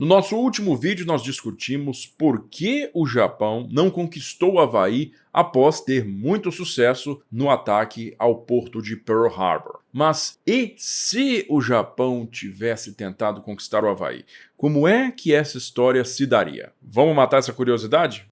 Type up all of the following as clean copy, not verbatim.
No nosso último vídeo, nós discutimos por que o Japão não conquistou o Havaí após ter muito sucesso no ataque ao porto de Pearl Harbor. Mas e se o Japão tivesse tentado conquistar o Havaí? Como é que essa história se daria? Vamos matar essa curiosidade?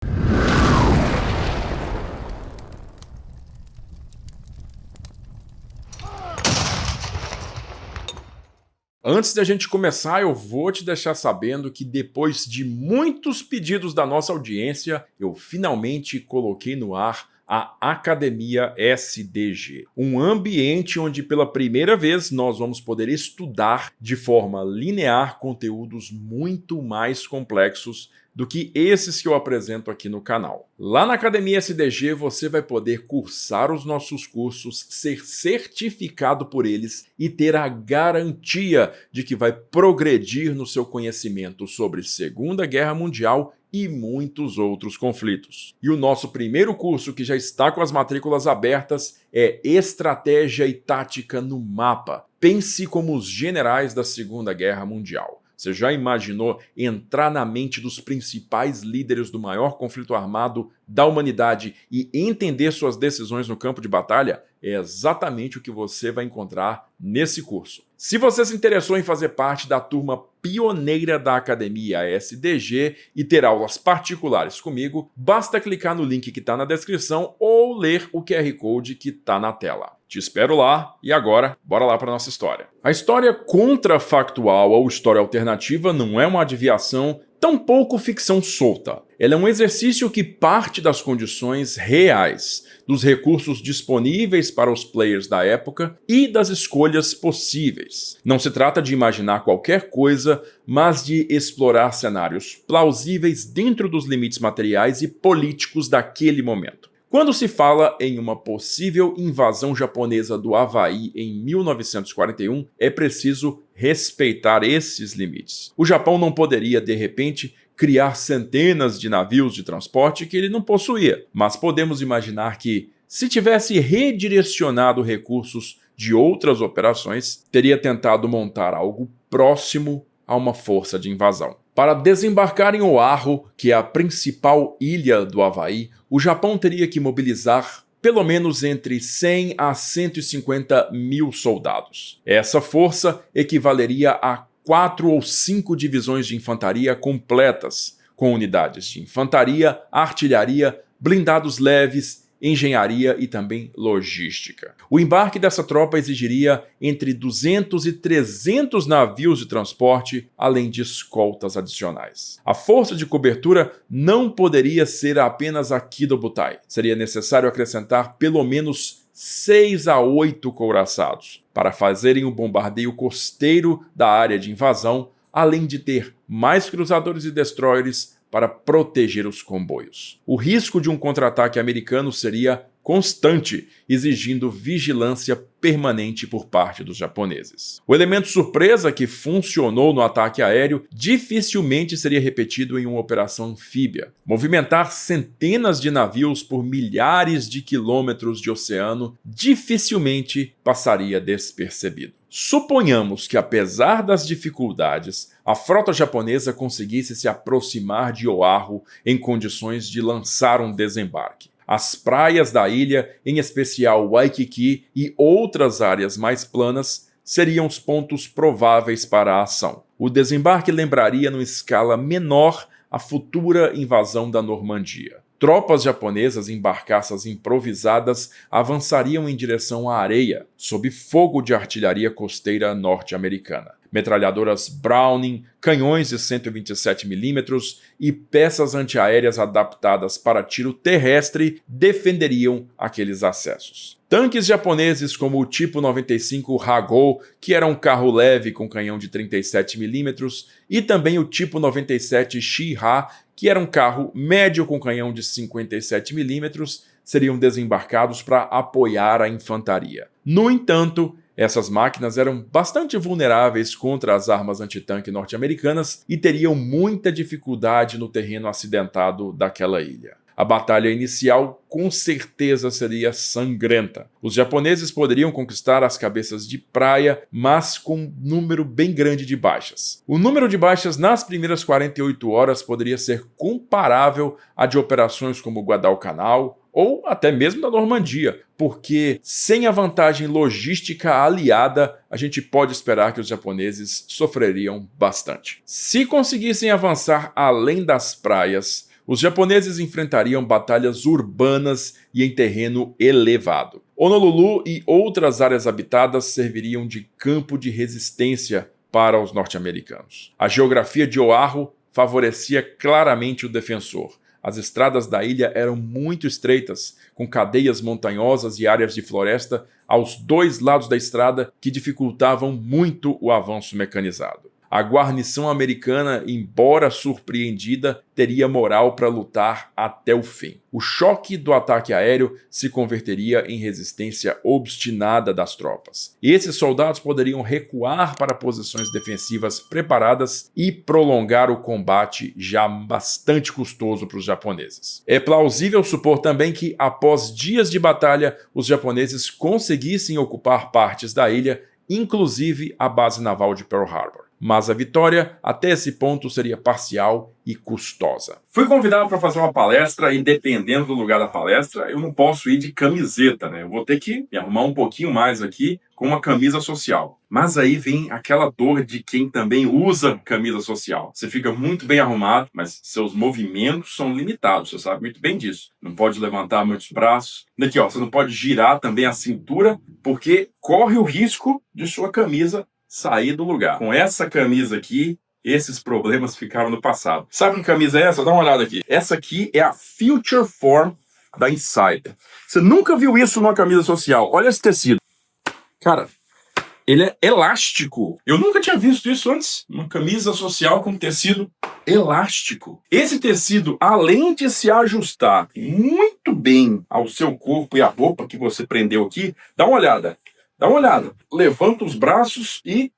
Antes da gente começar, eu vou te deixar sabendo que depois de muitos pedidos da nossa audiência, eu finalmente coloquei no ar a Academia SDG, um ambiente onde pela primeira vez nós vamos poder estudar de forma linear conteúdos muito mais complexos do que esses que eu apresento aqui no canal. Lá na Academia SDG você vai poder cursar os nossos cursos, ser certificado por eles e ter a garantia de que vai progredir no seu conhecimento sobre Segunda Guerra Mundial e muitos outros conflitos. E o nosso primeiro curso, que já está com as matrículas abertas, é Estratégia e Tática no Mapa. Pense como os generais da Segunda Guerra Mundial. Você já imaginou entrar na mente dos principais líderes do maior conflito armado da humanidade e entender suas decisões no campo de batalha? É exatamente o que você vai encontrar nesse curso. Se você se interessou em fazer parte da turma pioneira da Academia SDG e ter aulas particulares comigo, basta clicar no link que está na descrição ou ler o QR Code que está na tela. Te espero lá e agora, bora lá para nossa história. A história contrafactual ou história alternativa não é uma adivinhação, tampouco ficção solta. Ela é um exercício que parte das condições reais, dos recursos disponíveis para os players da época e das escolhas possíveis. Não se trata de imaginar qualquer coisa, mas de explorar cenários plausíveis dentro dos limites materiais e políticos daquele momento. Quando se fala em uma possível invasão japonesa do Havaí em 1941, é preciso respeitar esses limites. O Japão não poderia, de repente, criar centenas de navios de transporte que ele não possuía, mas podemos imaginar que, se tivesse redirecionado recursos de outras operações, teria tentado montar algo próximo a uma força de invasão. Para desembarcar em Oahu, que é a principal ilha do Havaí, o Japão teria que mobilizar pelo menos entre 100 a 150 mil soldados. Essa força equivaleria a 4 ou 5 divisões de infantaria completas, com unidades de infantaria, artilharia, blindados leves, engenharia e também logística. O embarque dessa tropa exigiria entre 200 e 300 navios de transporte, além de escoltas adicionais. A força de cobertura não poderia ser apenas a Kido Butai. Seria necessário acrescentar pelo menos 6 a 8 couraçados para fazerem o bombardeio costeiro da área de invasão, além de ter mais cruzadores e destroyers para proteger os comboios. O risco de um contra-ataque americano seria constante, exigindo vigilância permanente por parte dos japoneses. O elemento surpresa que funcionou no ataque aéreo dificilmente seria repetido em uma operação anfíbia. Movimentar centenas de navios por milhares de quilômetros de oceano dificilmente passaria despercebido. Suponhamos que, apesar das dificuldades, a frota japonesa conseguisse se aproximar de Oahu em condições de lançar um desembarque. As praias da ilha, em especial Waikiki e outras áreas mais planas, seriam os pontos prováveis para a ação. O desembarque lembraria, numa escala menor, a futura invasão da Normandia. Tropas japonesas em barcaças improvisadas avançariam em direção à areia, sob fogo de artilharia costeira norte-americana. Metralhadoras Browning, canhões de 127mm e peças antiaéreas adaptadas para tiro terrestre defenderiam aqueles acessos. Tanques japoneses como o tipo 95 Hagou, que era um carro leve com canhão de 37mm, e também o tipo 97 Shiha, que era um carro médio com canhão de 57mm, seriam desembarcados para apoiar a infantaria. No entanto, essas máquinas eram bastante vulneráveis contra as armas antitanque norte-americanas e teriam muita dificuldade no terreno acidentado daquela ilha. A batalha inicial com certeza seria sangrenta. Os japoneses poderiam conquistar as cabeças de praia, mas com um número bem grande de baixas. O número de baixas nas primeiras 48 horas poderia ser comparável a de operações como Guadalcanal ou até mesmo da Normandia, porque sem a vantagem logística aliada, a gente pode esperar que os japoneses sofreriam bastante. Se conseguissem avançar além das praias, os japoneses enfrentariam batalhas urbanas e em terreno elevado. Honolulu e outras áreas habitadas serviriam de campo de resistência para os norte-americanos. A geografia de Oahu favorecia claramente o defensor. As estradas da ilha eram muito estreitas, com cadeias montanhosas e áreas de floresta aos dois lados da estrada que dificultavam muito o avanço mecanizado. A guarnição americana, embora surpreendida, teria moral para lutar até o fim. O choque do ataque aéreo se converteria em resistência obstinada das tropas. Esses soldados poderiam recuar para posições defensivas preparadas e prolongar o combate já bastante custoso para os japoneses. É plausível supor também que, após dias de batalha, os japoneses conseguissem ocupar partes da ilha, inclusive a base naval de Pearl Harbor. Mas a vitória, até esse ponto, seria parcial e custosa. Fui convidado para fazer uma palestra e, dependendo do lugar da palestra, eu não posso ir de camiseta, né? Eu vou ter que me arrumar um pouquinho mais aqui com uma camisa social. Mas aí vem aquela dor de quem também usa camisa social. Você fica muito bem arrumado, mas seus movimentos são limitados, você sabe muito bem disso. Não pode levantar muitos braços. Daqui, ó, você não pode girar também a cintura, porque corre o risco de sua camisa sair do lugar. Com essa camisa aqui, esses problemas ficaram no passado. Sabe que camisa é essa? Dá uma olhada aqui. Essa aqui é a Future Form da Insider. Você nunca viu isso numa camisa social. Olha esse tecido. Cara, ele é elástico. Eu nunca tinha visto isso antes. Uma camisa social com tecido elástico. Esse tecido, além de se ajustar muito bem ao seu corpo e à roupa que você prendeu aqui, dá uma olhada. Dá uma olhada. Levanta os braços e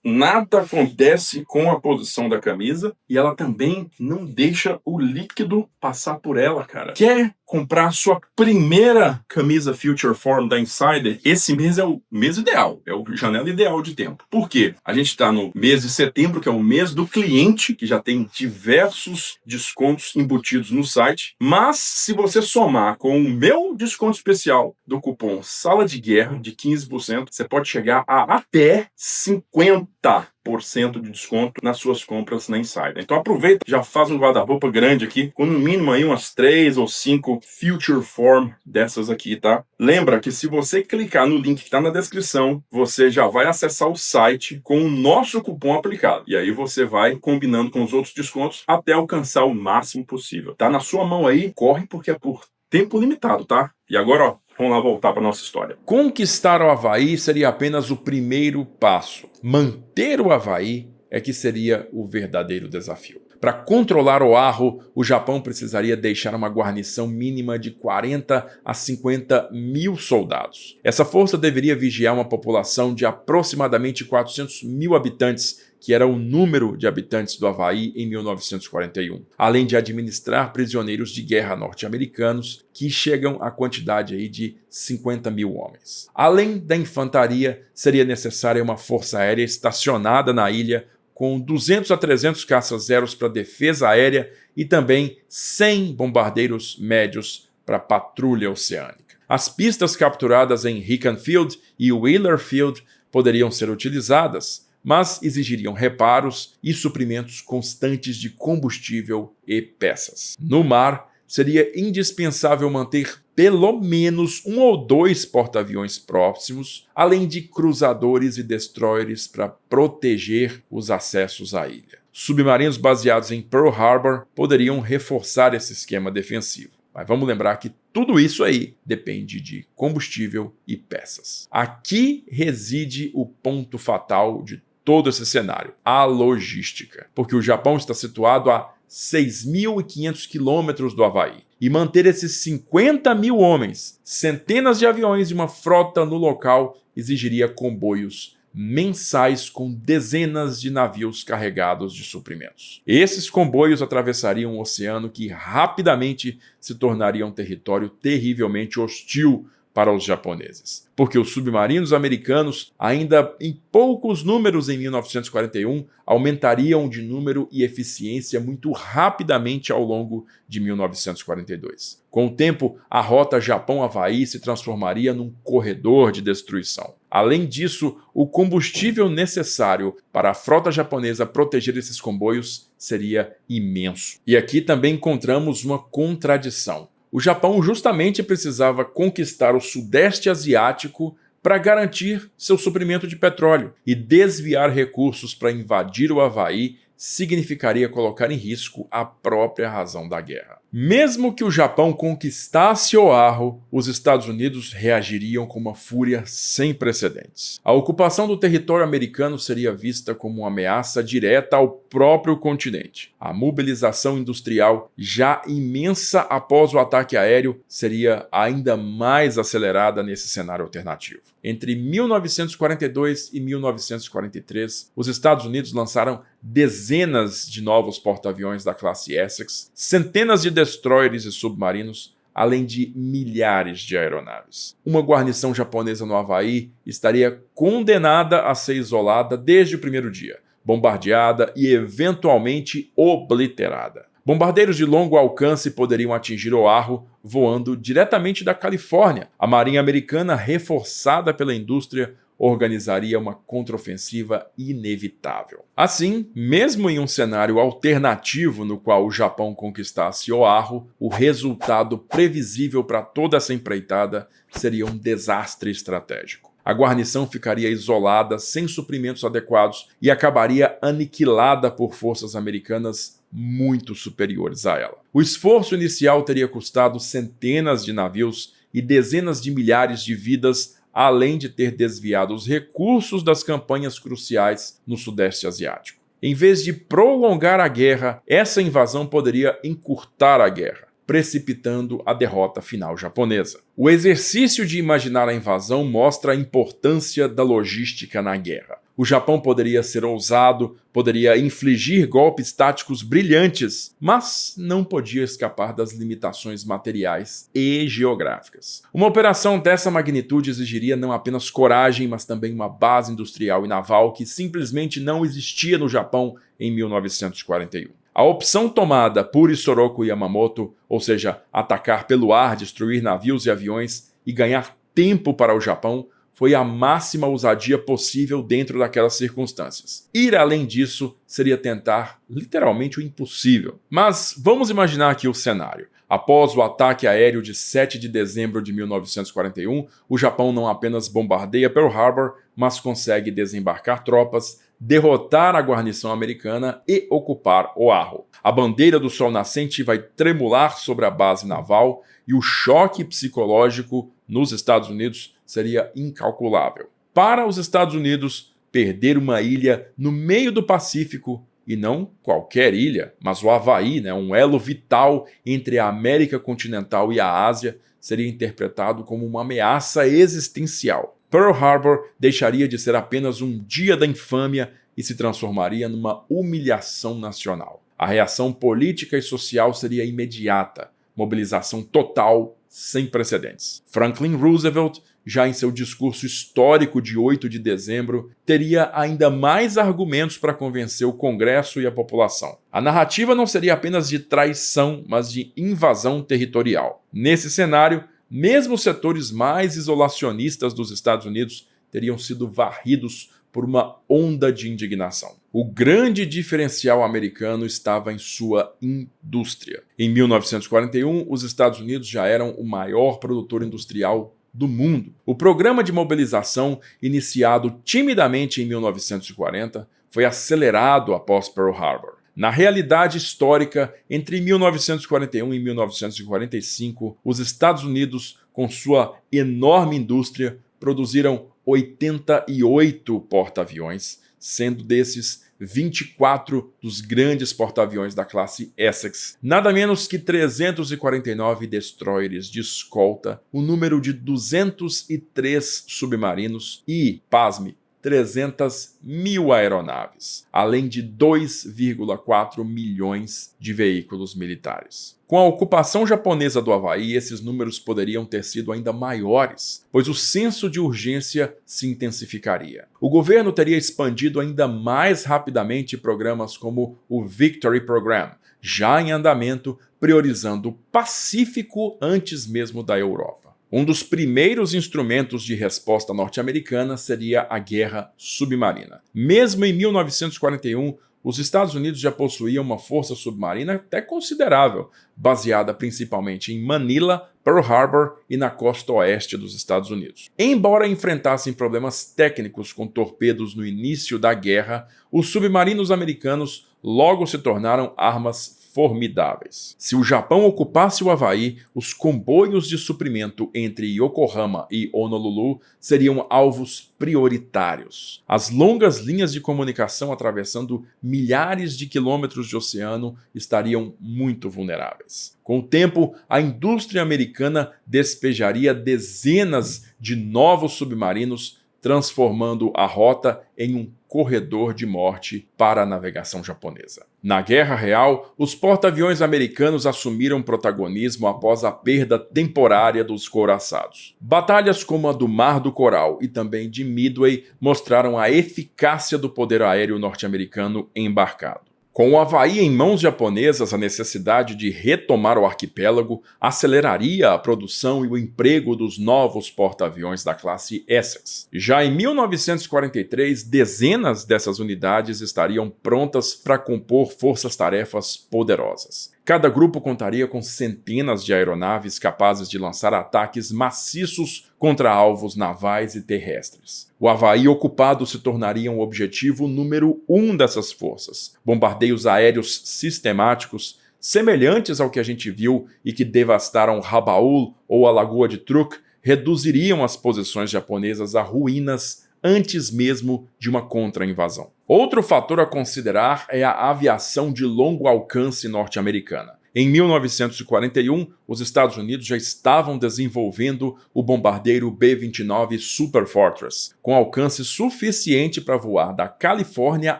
nada acontece com a posição da camisa. E ela também não deixa o líquido passar por ela, cara. Quer comprar a sua primeira camisa Future Form da Insider? Esse mês é o mês ideal. É o janela ideal de tempo. Por quê? A gente está no mês de setembro, que é o mês do cliente, que já tem diversos descontos embutidos no site. Mas se você somar com o meu desconto especial do cupom Sala de Guerra de 15%, você pode chegar a até 50% de desconto nas suas compras na Insider. Então aproveita, já faz um guarda-roupa grande aqui, com no mínimo aí umas 3 ou 5 Future Form dessas aqui, tá? Lembra que se você clicar no link que está na descrição, você já vai acessar o site com o nosso cupom aplicado. E aí você vai combinando com os outros descontos até alcançar o máximo possível. Tá na sua mão aí, corre porque é por tempo limitado, tá? E agora, ó, vamos lá voltar para nossa história. Conquistar o Havaí seria apenas o primeiro passo. Manter o Havaí é que seria o verdadeiro desafio. Para controlar Oahu, o Japão precisaria deixar uma guarnição mínima de 40 a 50 mil soldados. Essa força deveria vigiar uma população de aproximadamente 400 mil habitantes, que era o número de habitantes do Havaí em 1941, além de administrar prisioneiros de guerra norte-americanos, que chegam à quantidade aí de 50 mil homens. Além da infantaria, seria necessária uma força aérea estacionada na ilha, com 200 a 300 caça-zeros para defesa aérea e também 100 bombardeiros médios para patrulha oceânica. As pistas capturadas em Rican Field e Wheeler Field poderiam ser utilizadas, mas exigiriam reparos e suprimentos constantes de combustível e peças. No mar, seria indispensável manter pelo menos 1 ou 2 porta-aviões próximos, além de cruzadores e destroyers para proteger os acessos à ilha. Submarinos baseados em Pearl Harbor poderiam reforçar esse esquema defensivo. Mas vamos lembrar que tudo isso aí depende de combustível e peças. Aqui reside o ponto fatal de todo esse cenário, a logística. Porque o Japão está situado a 6.500 quilômetros do Havaí. E manter esses 50 mil homens, centenas de aviões e uma frota no local exigiria comboios mensais com dezenas de navios carregados de suprimentos. Esses comboios atravessariam um oceano que rapidamente se tornaria um território terrivelmente hostil para os japoneses, porque os submarinos americanos, ainda em poucos números em 1941, aumentariam de número e eficiência muito rapidamente ao longo de 1942. Com o tempo, a rota Japão-Havaí se transformaria num corredor de destruição. Além disso, o combustível necessário para a frota japonesa proteger esses comboios seria imenso. E aqui também encontramos uma contradição. O Japão justamente precisava conquistar o Sudeste Asiático para garantir seu suprimento de petróleo, e desviar recursos para invadir o Havaí significaria colocar em risco a própria razão da guerra. Mesmo que o Japão conquistasse Oahu, os Estados Unidos reagiriam com uma fúria sem precedentes. A ocupação do território americano seria vista como uma ameaça direta ao próprio continente. A mobilização industrial, já imensa após o ataque aéreo, seria ainda mais acelerada nesse cenário alternativo. Entre 1942 e 1943, os Estados Unidos lançaram dezenas de novos porta-aviões da classe Essex, centenas de destroyers e submarinos, além de milhares de aeronaves. Uma guarnição japonesa no Havaí estaria condenada a ser isolada desde o primeiro dia, bombardeada e eventualmente obliterada. Bombardeiros de longo alcance poderiam atingir Oahu voando diretamente da Califórnia. A Marinha Americana, reforçada pela indústria, organizaria uma contraofensiva inevitável. Assim, mesmo em um cenário alternativo no qual o Japão conquistasse Oahu, o resultado previsível para toda essa empreitada seria um desastre estratégico. A guarnição ficaria isolada, sem suprimentos adequados, e acabaria aniquilada por forças americanas muito superiores a ela. O esforço inicial teria custado centenas de navios e dezenas de milhares de vidas, além de ter desviado os recursos das campanhas cruciais no Sudeste Asiático. Em vez de prolongar a guerra, essa invasão poderia encurtar a guerra, precipitando a derrota final japonesa. O exercício de imaginar a invasão mostra a importância da logística na guerra. O Japão poderia ser ousado, poderia infligir golpes táticos brilhantes, mas não podia escapar das limitações materiais e geográficas. Uma operação dessa magnitude exigiria não apenas coragem, mas também uma base industrial e naval que simplesmente não existia no Japão em 1941. A opção tomada por Isoroku Yamamoto, ou seja, atacar pelo ar, destruir navios e aviões e ganhar tempo para o Japão, foi a máxima ousadia possível dentro daquelas circunstâncias. Ir além disso seria tentar literalmente o impossível. Mas vamos imaginar aqui o cenário. Após o ataque aéreo de 7 de dezembro de 1941, o Japão não apenas bombardeia Pearl Harbor, mas consegue desembarcar tropas, derrotar a guarnição americana e ocupar Oahu. A bandeira do sol nascente vai tremular sobre a base naval e o choque psicológico nos Estados Unidos seria incalculável. Para os Estados Unidos, perder uma ilha no meio do Pacífico, e não qualquer ilha, mas o Havaí, um elo vital entre a América continental e a Ásia, seria interpretado como uma ameaça existencial. Pearl Harbor deixaria de ser apenas um dia da infâmia e se transformaria numa humilhação nacional. A reação política e social seria imediata, mobilização total, sem precedentes. Franklin Roosevelt, já em seu discurso histórico de 8 de dezembro, teria ainda mais argumentos para convencer o Congresso e a população. A narrativa não seria apenas de traição, mas de invasão territorial. Nesse cenário, mesmo os setores mais isolacionistas dos Estados Unidos teriam sido varridos por uma onda de indignação. O grande diferencial americano estava em sua indústria. Em 1941, os Estados Unidos já eram o maior produtor industrial do mundo. O programa de mobilização, iniciado timidamente em 1940, foi acelerado após Pearl Harbor. Na realidade histórica, entre 1941 e 1945, os Estados Unidos, com sua enorme indústria, produziram 88 porta-aviões, sendo desses 24 dos grandes porta-aviões da classe Essex, nada menos que 349 destroyers de escolta, o número de 203 submarinos e, pasme, 300 mil aeronaves, além de 2,4 milhões de veículos militares. Com a ocupação japonesa do Havaí, esses números poderiam ter sido ainda maiores, pois o senso de urgência se intensificaria. O governo teria expandido ainda mais rapidamente programas como o Victory Program, já em andamento, priorizando o Pacífico antes mesmo da Europa. Um dos primeiros instrumentos de resposta norte-americana seria a guerra submarina. Mesmo em 1941, os Estados Unidos já possuíam uma força submarina até considerável, baseada principalmente em Manila, Pearl Harbor e na costa oeste dos Estados Unidos. Embora enfrentassem problemas técnicos com torpedos no início da guerra, os submarinos americanos logo se tornaram armas formidáveis. Se o Japão ocupasse o Havaí, os comboios de suprimento entre Yokohama e Honolulu seriam alvos prioritários. As longas linhas de comunicação atravessando milhares de quilômetros de oceano estariam muito vulneráveis. Com o tempo, a indústria americana despejaria dezenas de novos submarinos, transformando a rota em um corredor de morte para a navegação japonesa. Na Guerra Real, os porta-aviões americanos assumiram protagonismo após a perda temporária dos couraçados. Batalhas como a do Mar do Coral e também de Midway mostraram a eficácia do poder aéreo norte-americano embarcado. Com o Havaí em mãos japonesas, a necessidade de retomar o arquipélago aceleraria a produção e o emprego dos novos porta-aviões da classe Essex. Já em 1943, dezenas dessas unidades estariam prontas para compor forças-tarefas poderosas. Cada grupo contaria com centenas de aeronaves capazes de lançar ataques maciços contra alvos navais e terrestres. O Havaí ocupado se tornaria um objetivo número 1 dessas forças. Bombardeios aéreos sistemáticos, semelhantes ao que a gente viu e que devastaram Rabaul ou a Lagoa de Truk, reduziriam as posições japonesas a ruínas antes mesmo de uma contra-invasão. Outro fator a considerar é a aviação de longo alcance norte-americana. Em 1941, os Estados Unidos já estavam desenvolvendo o bombardeiro B-29 Super Fortress, com alcance suficiente para voar da Califórnia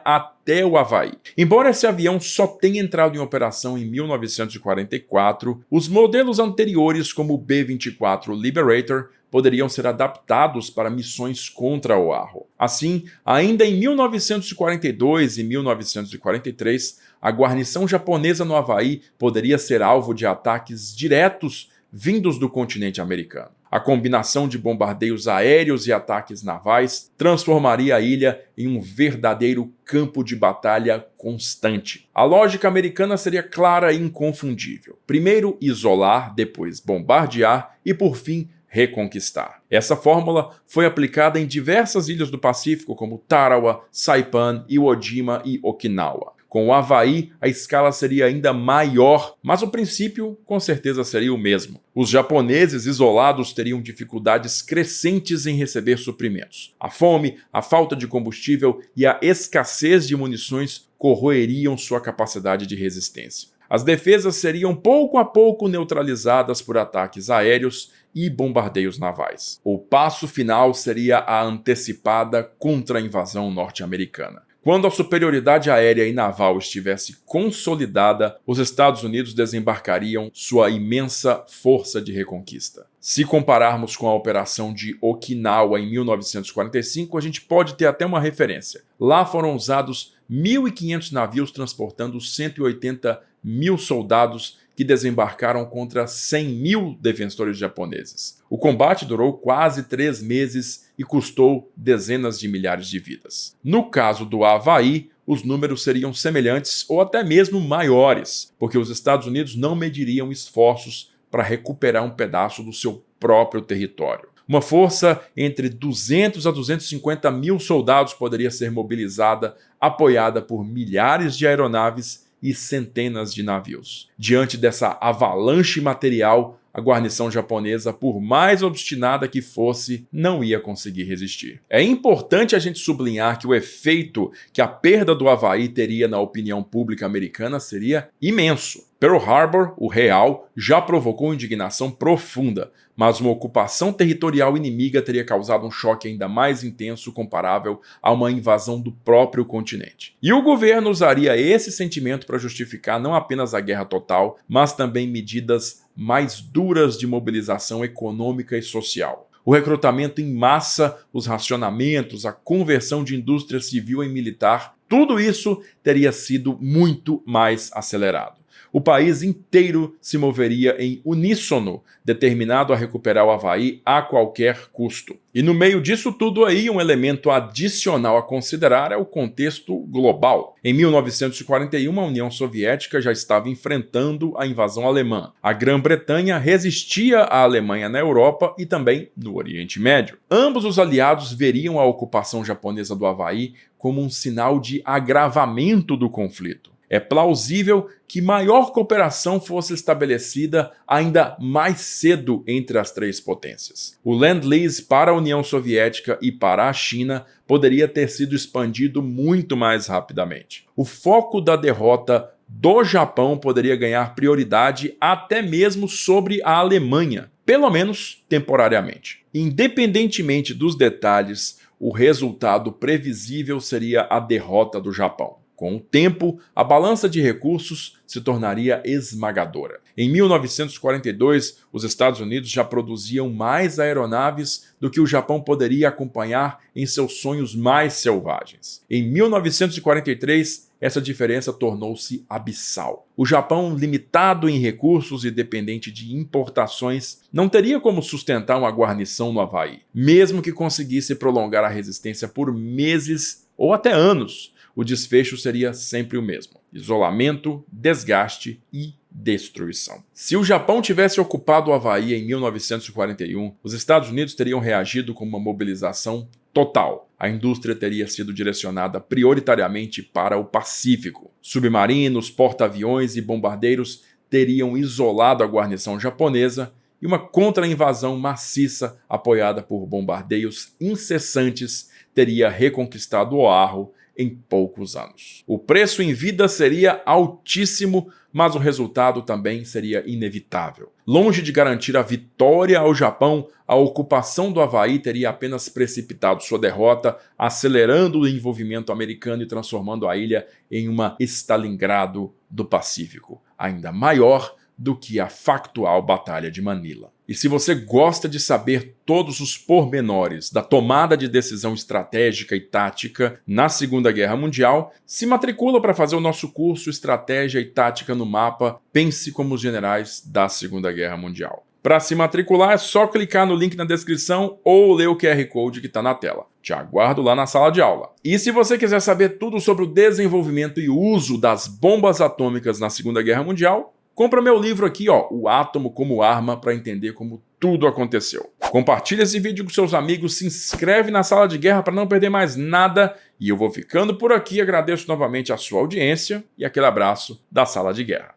até o Havaí. Embora esse avião só tenha entrado em operação em 1944, os modelos anteriores, como o B-24 Liberator, poderiam ser adaptados para missões contra Oahu. Assim, ainda em 1942 e 1943, a guarnição japonesa no Havaí poderia ser alvo de ataques diretos vindos do continente americano. A combinação de bombardeios aéreos e ataques navais transformaria a ilha em um verdadeiro campo de batalha constante. A lógica americana seria clara e inconfundível. Primeiro isolar, depois bombardear e, por fim, reconquistar. Essa fórmula foi aplicada em diversas ilhas do Pacífico, como Tarawa, Saipan, Iwo Jima e Okinawa. Com o Havaí, a escala seria ainda maior, mas o princípio com certeza seria o mesmo. Os japoneses isolados teriam dificuldades crescentes em receber suprimentos. A fome, a falta de combustível e a escassez de munições corroeriam sua capacidade de resistência. As defesas seriam pouco a pouco neutralizadas por ataques aéreos e bombardeios navais. O passo final seria a antecipada contra-invasão norte-americana. Quando a superioridade aérea e naval estivesse consolidada, os Estados Unidos desembarcariam sua imensa força de reconquista. Se compararmos com a operação de Okinawa em 1945, a gente pode ter até uma referência. Lá foram usados 1.500 navios transportando 180 mil soldados que desembarcaram contra 100 mil defensores japoneses. O combate durou quase 3 meses e custou dezenas de milhares de vidas. No caso do Havaí, os números seriam semelhantes ou até mesmo maiores, porque os Estados Unidos não mediriam esforços para recuperar um pedaço do seu próprio território. Uma força entre 200 a 250 mil soldados poderia ser mobilizada, apoiada por milhares de aeronaves e centenas de navios. Diante dessa avalanche material, a guarnição japonesa, por mais obstinada que fosse, não ia conseguir resistir. É importante a gente sublinhar que o efeito que a perda do Havaí teria na opinião pública americana seria imenso. Pearl Harbor, o real, já provocou indignação profunda, mas uma ocupação territorial inimiga teria causado um choque ainda mais intenso comparável a uma invasão do próprio continente. E o governo usaria esse sentimento para justificar não apenas a guerra total, mas também medidas mais duras de mobilização econômica e social. O recrutamento em massa, os racionamentos, a conversão de indústria civil em militar, tudo isso teria sido muito mais acelerado. O país inteiro se moveria em uníssono, determinado a recuperar o Havaí a qualquer custo. E no meio disso tudo aí, um elemento adicional a considerar é o contexto global. Em 1941, a União Soviética já estava enfrentando a invasão alemã. A Grã-Bretanha resistia à Alemanha na Europa e também no Oriente Médio. Ambos os aliados veriam a ocupação japonesa do Havaí como um sinal de agravamento do conflito. É plausível que maior cooperação fosse estabelecida ainda mais cedo entre as três potências. O Lend-Lease para a União Soviética e para a China poderia ter sido expandido muito mais rapidamente. O foco da derrota do Japão poderia ganhar prioridade até mesmo sobre a Alemanha, pelo menos temporariamente. Independentemente dos detalhes, o resultado previsível seria a derrota do Japão. Com o tempo, a balança de recursos se tornaria esmagadora. Em 1942, os Estados Unidos já produziam mais aeronaves do que o Japão poderia acompanhar em seus sonhos mais selvagens. Em 1943, essa diferença tornou-se abissal. O Japão, limitado em recursos e dependente de importações, não teria como sustentar uma guarnição no Havaí, mesmo que conseguisse prolongar a resistência por meses ou até anos. O desfecho seria sempre o mesmo: isolamento, desgaste e destruição. Se o Japão tivesse ocupado o Havaí em 1941, os Estados Unidos teriam reagido com uma mobilização total. A indústria teria sido direcionada prioritariamente para o Pacífico. Submarinos, porta-aviões e bombardeiros teriam isolado a guarnição japonesa e uma contra-invasão maciça, apoiada por bombardeios incessantes, teria reconquistado Oahu em poucos anos. O preço em vida seria altíssimo, mas o resultado também seria inevitável. Longe de garantir a vitória ao Japão, a ocupação do Havaí teria apenas precipitado sua derrota, acelerando o envolvimento americano e transformando a ilha em uma Stalingrado do Pacífico, ainda maior do que a factual Batalha de Manila. E se você gosta de saber todos os pormenores da tomada de decisão estratégica e tática na Segunda Guerra Mundial, se matricula para fazer o nosso curso Estratégia e Tática no Mapa, Pense como os Generais da Segunda Guerra Mundial. Para se matricular é só clicar no link na descrição ou ler o QR Code que está na tela. Te aguardo lá na sala de aula. E se você quiser saber tudo sobre o desenvolvimento e uso das bombas atômicas na Segunda Guerra Mundial, compra meu livro aqui, O Átomo como Arma, para entender como tudo aconteceu. Compartilha esse vídeo com seus amigos, se inscreve na Sala de Guerra para não perder mais nada. E eu vou ficando por aqui, agradeço novamente a sua audiência e aquele abraço da Sala de Guerra.